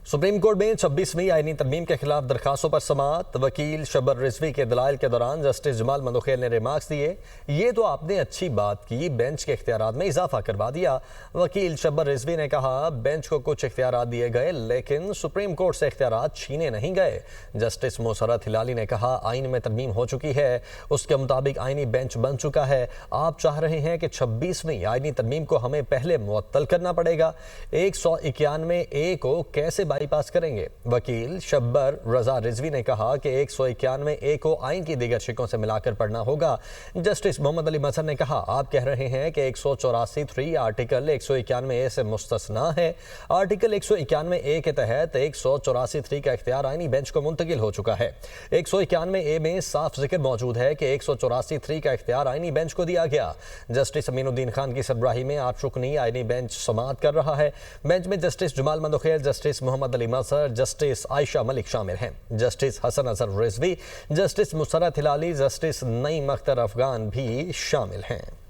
Supreme court में 26वीं आईनी तरमीम के खिलाफ दरखास्तों पर समाअत। वकील शब्बर रिजवी के दलाइल के दौरान जस्टिस जमाल मंदोखेल ने रिमार्क्स दिए, ये तो आपने अच्छी बात की, बेंच के इख्तियारात में इजाफा करवा दिया। वकील शब्बर रिजवी ने कहा, बेंच को कुछ इख्तियारात दिए गए लेकिन सुप्रीम कोर्ट से इख्तियारात छीने नहीं गए। जस्टिस मुसर्रत हिलाली ने कहा, आइन में तरमीम हो चुकी है, उसके मुताबिक आईनी बेंच बन चुका है। आप चाह रहे हैं कि 26वीं आईनी तरमीम को हमें पहले मुअत्तल करना पड़ेगा। 191A को कैसे बाईपास करेंगे? वकील शब्बर रजा रिजवी ने कहा कि 191A को आइन की दीगर शिकों से मिलाकर पढ़ना होगा। जस्टिस मोहम्मद अली मजहर ने कहा, आप कह रहे हैं कि 184(3) आर्टिकल 191A से मुस्तस्ना है। आर्टिकल 191A के तहत 184(3) का इख्तियार आइनी बेंच को मुंतकिल हो चुका है। 191A में साफ जिक्र मौजूद है कि 184(3) का इख्तियार आइनी बेंच को दिया गया। जस्टिस अमीनुद्दीन खान की सरबराही में 8 रुकनी आइनी बेंच समाअत कर रहा है। बेंच में justice Jamal Mandokhail, justice Mohammad Ali Mazhar, justice Ayesha Malik शामिल हैं। Justice Hasan Azhar Rizvi, justice Musarrat Hilali, justice Naeem Akhtar Afghan भी शामिल हैं।